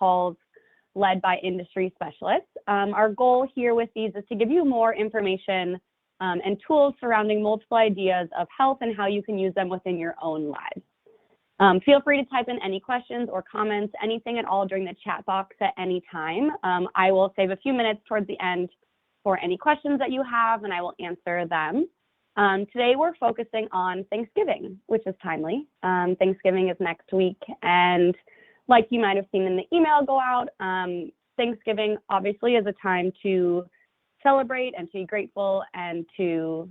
calls led by industry specialists. Our goal here with these is to give you more information and tools surrounding multiple ideas of health and how you can use them within your own lives. Feel free to type in any questions or comments, anything at all during the chat box at any time. I will save a few minutes towards the end for any questions that you have, and I will answer them. Today we're focusing on Thanksgiving, which is timely. Thanksgiving is next week, and like you might have seen in the email go out, Thanksgiving obviously is a time to celebrate and to be grateful and to,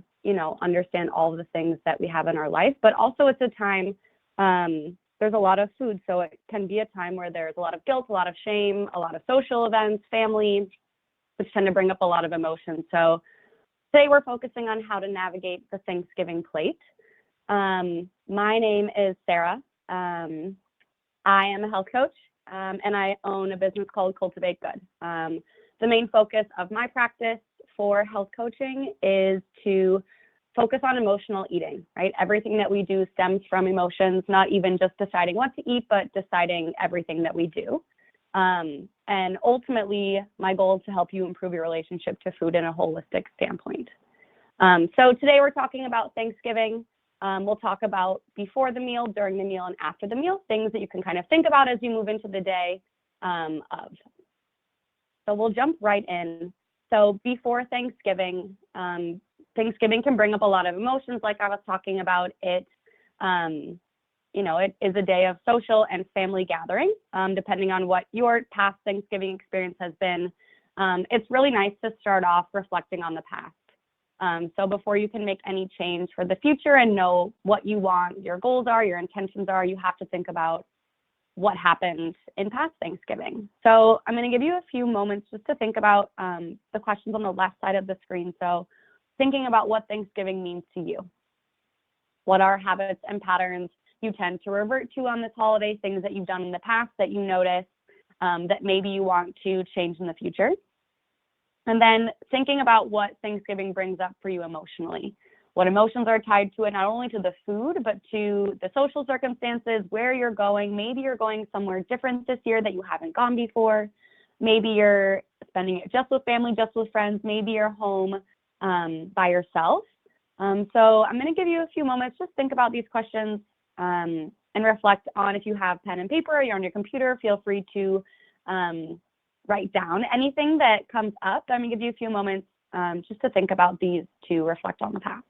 understand all of the things that we have in our life, but also it's a time, there's a lot of food, so it can be a time where there's a lot of guilt, a lot of shame, a lot of social events, family, which tend to bring up a lot of emotions. So today we're focusing on how to navigate the Thanksgiving plate. My name is Sarah. I am a health coach, and I own a business called Cultivate Good. The main focus of my practice for health coaching is to focus on emotional eating, right? Everything that we do stems from emotions, not even just deciding what to eat, but deciding everything that we do. And ultimately, my goal is to help you improve your relationship to food in a holistic standpoint. So today we're talking about Thanksgiving. We'll talk about before the meal, during the meal, and after the meal, things that you can kind of think about as you move into the day of. So we'll jump right in. So before Thanksgiving, Thanksgiving can bring up a lot of emotions like I was talking about. It is a day of social and family gathering, depending on what your past Thanksgiving experience has been. It's really nice to start off reflecting on the past. So before you can make any change for the future and know what you want, your goals are, your intentions are, you have to think about what happened in past Thanksgiving. So I'm going to give you a few moments just to think about the questions on the left side of the screen. So thinking about what Thanksgiving means to you. What are habits and patterns you tend to revert to on this holiday, things that you've done in the past that you notice that maybe you want to change in the future? And then thinking about what Thanksgiving brings up for you emotionally. What emotions are tied to it, not only to the food, but to the social circumstances, where you're going. Maybe you're going somewhere different this year that you haven't gone before. Maybe you're spending it just with family, just with friends. Maybe you're home by yourself. So I'm going to give you a few moments. Just think about these questions and reflect on, if you have pen and paper or you're on your computer, feel free to write down anything that comes up. I'm going to give you a few moments just to think about these, to reflect on the past.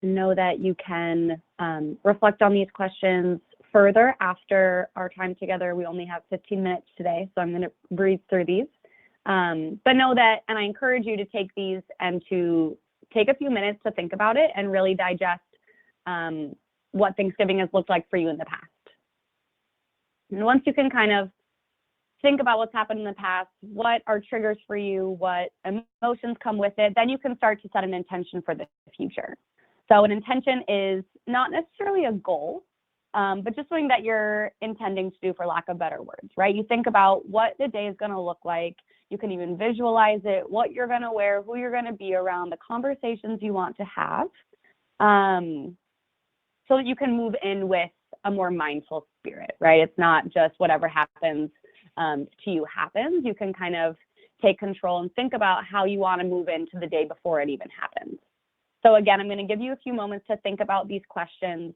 Know that you can reflect on these questions further after our time together. We only have 15 minutes today, so I'm going to breeze through these. But know that, and I encourage you to take these and to take a few minutes to think about it and really digest what Thanksgiving has looked like for you in the past. And once you can kind of think about what's happened in the past, what are triggers for you, what emotions come with it, then you can start to set an intention for the future. So an intention is not necessarily a goal, but just something that you're intending to do, for lack of better words, right? You think about what the day is going to look like. You can even visualize it, what you're going to wear, who you're going to be around, the conversations you want to have, so that you can move in with a more mindful spirit, right? It's not just whatever happens to you happens. You can kind of take control and think about how you want to move into the day before it even happens. So again, I'm going to give you a few moments to think about these questions,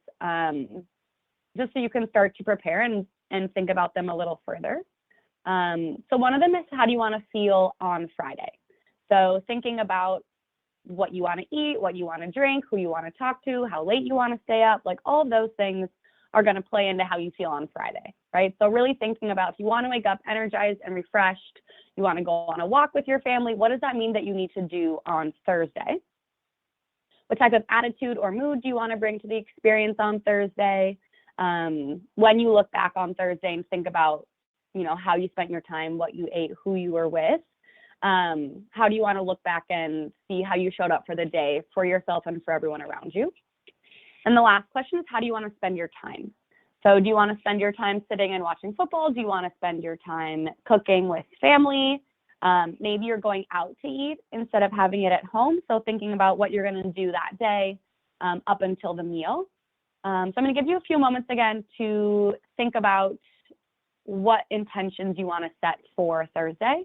just so you can start to prepare and think about them a little further. So one of them is, how do you want to feel on Friday? So thinking about what you want to eat, what you want to drink, who you want to talk to, how late you want to stay up, like all of those things are going to play into how you feel on Friday, right? So really thinking about, if you want to wake up energized and refreshed, you want to go on a walk with your family, what does that mean that you need to do on Thursday? What type of attitude or mood do you want to bring to the experience on Thursday? When you look back on Thursday and think about, how you spent your time, what you ate, who you were with. How do you want to look back and see how you showed up for the day for yourself and for everyone around you? And the last question is, how do you want to spend your time? So do you want to spend your time sitting and watching football? Do you want to spend your time cooking with family? Maybe you're going out to eat instead of having it at home. So thinking about what you're going to do that day up until the meal. So I'm going to give you a few moments again to think about what intentions you want to set for Thursday,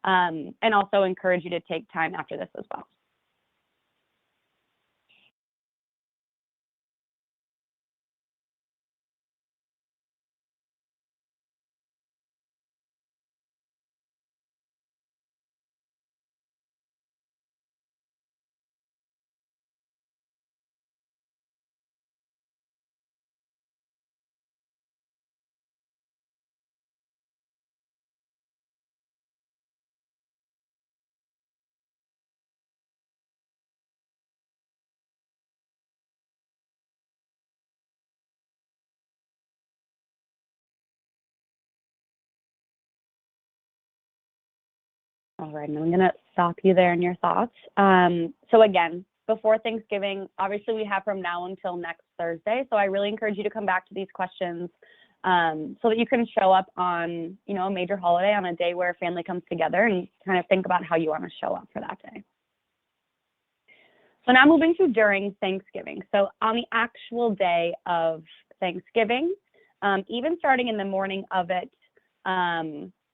and also encourage you to take time after this as well. All right, and I'm going to stop you there in your thoughts. So again, before Thanksgiving, obviously we have from now until next Thursday. So I really encourage you to come back to these questions so that you can show up on, a major holiday, on a day where family comes together, and kind of think about how you want to show up for that day. So now moving to during Thanksgiving. So on the actual day of Thanksgiving, even starting in the morning of it,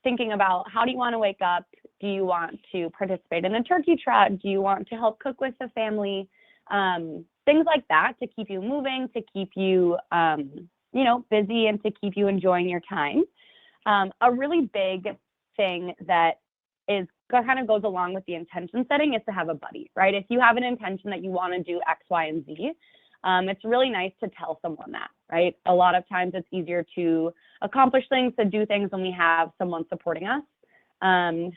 thinking about how do you want to wake up? Do you want to participate in a turkey trot? Do you want to help cook with the family? Things like that to keep you moving, to keep you, busy, and to keep you enjoying your time. A really big thing that is kind of goes along with the intention setting is to have a buddy, right? If you have an intention that you want to do X, Y, and Z, it's really nice to tell someone that, right? A lot of times it's easier to accomplish things, to do things when we have someone supporting us.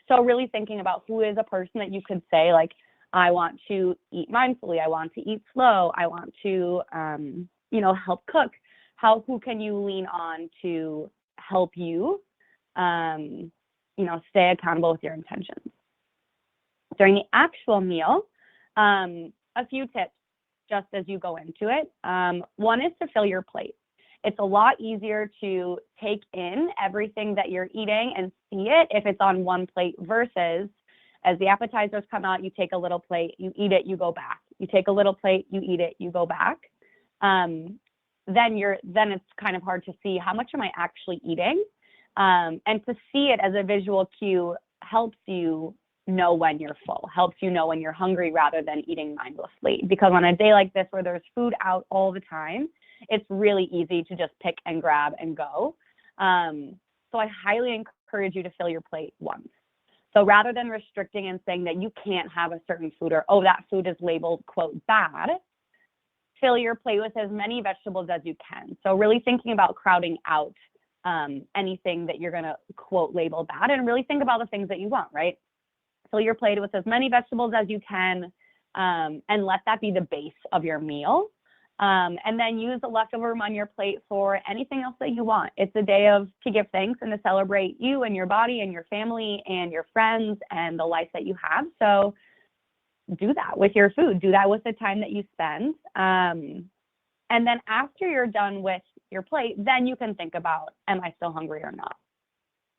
So really thinking about who is a person that you could say, like, I want to eat mindfully, I want to eat slow, I want to, help cook. Who can you lean on to help you, stay accountable with your intentions? During the actual meal, a few tips just as you go into it. One is to fill your plate. It's a lot easier to take in everything that you're eating and see it if it's on one plate versus as the appetizers come out, you take a little plate, you eat it, you go back. You take a little plate, you eat it, you go back. Then it's kind of hard to see how much am I actually eating. And to see it as a visual cue helps you know when you're full, helps you know when you're hungry rather than eating mindlessly. Because on a day like this where there's food out all the time, it's really easy to just pick and grab and go. So I highly encourage you to fill your plate once. So rather than restricting and saying that you can't have a certain food or, oh, that food is labeled, quote, bad, fill your plate with as many vegetables as you can. So really thinking about crowding out anything that you're going to, quote, label bad, and really think about the things that you want, right? Fill your plate with as many vegetables as you can, and let that be the base of your meal. And then use the leftover room on your plate for anything else that you want. It's a day to give thanks and to celebrate you and your body and your family and your friends and the life that you have. So do that with your food. Do that with the time that you spend. And then after you're done with your plate, then you can think about, am I still hungry or not?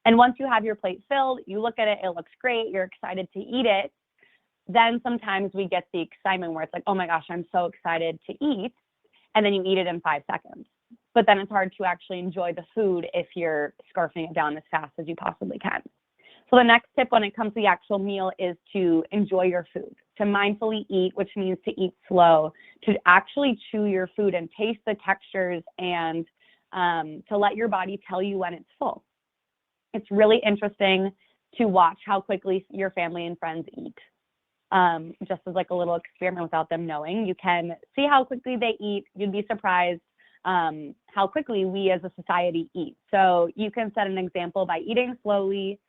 And once you have your plate filled, you look at it, it looks great, you're excited to eat it. Then sometimes we get the excitement where it's like, oh my gosh, I'm so excited to eat. And then you eat it in 5 seconds. But then it's hard to actually enjoy the food if you're scarfing it down as fast as you possibly can. So the next tip when it comes to the actual meal is to enjoy your food, to mindfully eat, which means to eat slow, to actually chew your food and taste the textures and to let your body tell you when it's full. It's really interesting to watch how quickly your family and friends eat. Just as like a little experiment without them knowing. You can see how quickly they eat. You'd be surprised how quickly we as a society eat. So you can set an example by eating slowly,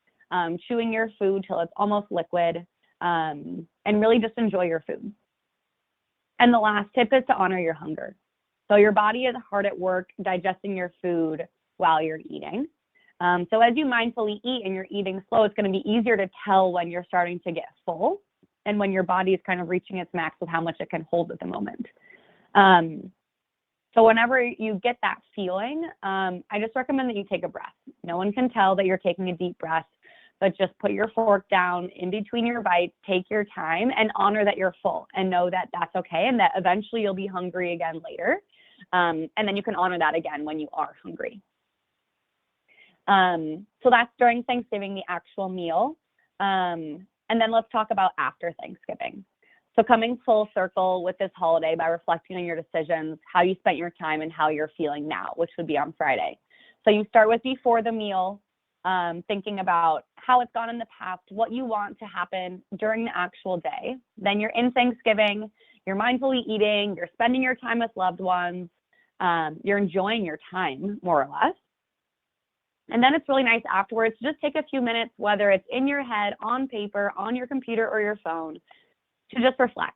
chewing your food till it's almost liquid, and really just enjoy your food. And the last tip is to honor your hunger. So your body is hard at work digesting your food while you're eating. So as you mindfully eat and you're eating slow, it's going to be easier to tell when you're starting to get full and when your body is kind of reaching its max with how much it can hold at the moment. So whenever you get that feeling, I just recommend that you take a breath. No one can tell that you're taking a deep breath, but just put your fork down in between your bites, take your time, and honor that you're full, and know that that's okay, and that eventually you'll be hungry again later. And then you can honor that again when you are hungry. So that's during Thanksgiving, the actual meal. And then let's talk about after Thanksgiving. So coming full circle with this holiday by reflecting on your decisions, how you spent your time, and how you're feeling now, which would be on Friday. So you start with before the meal, thinking about how it's gone in the past, what you want to happen during the actual day. Then you're in Thanksgiving, you're mindfully eating, you're spending your time with loved ones, you're enjoying your time, more or less. And then it's really nice afterwards to just take a few minutes, whether it's in your head, on paper, on your computer, or your phone, to just reflect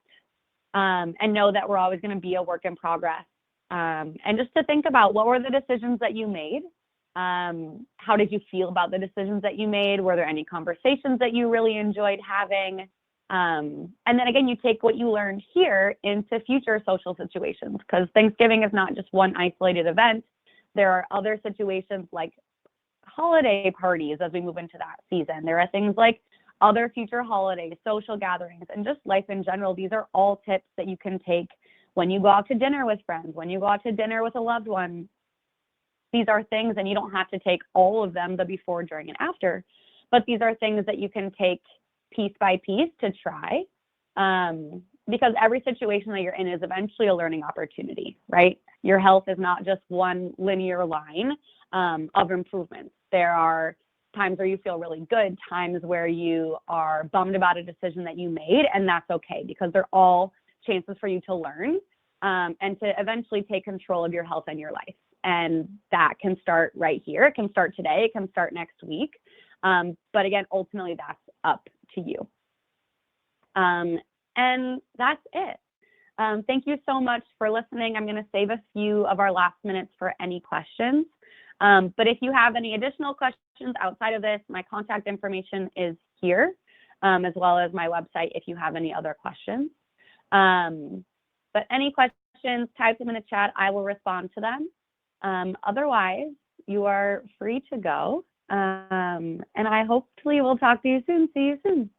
and know that we're always going to be a work in progress. And just to think about, what were the decisions that you made? How did you feel about the decisions that you made? Were there any conversations that you really enjoyed having? And then again, you take what you learned here into future social situations, because Thanksgiving is not just one isolated event. There are other situations like holiday parties as we move into that season. There are things like other future holidays, social gatherings, and just life in general. These are all tips that you can take when you go out to dinner with friends, when you go out to dinner with a loved one. These are things, and you don't have to take all of them, the before, during, and after, but these are things that you can take piece by piece to try, because every situation that you're in is eventually a learning opportunity, right? Your health is not just one linear line of improvements. There are times where you feel really good, times where you are bummed about a decision that you made, and that's okay, because they're all chances for you to learn and to eventually take control of your health and your life. And that can start right here. It can start today. It can start next week. But again, ultimately, that's up to you. And that's it. Thank you so much for listening. I'm going to save a few of our last minutes for any questions. But if you have any additional questions outside of this, my contact information is here, as well as my website if you have any other questions. But any questions, type them in the chat. I will respond to them. Otherwise, you are free to go. And I hopefully will talk to you soon. See you soon.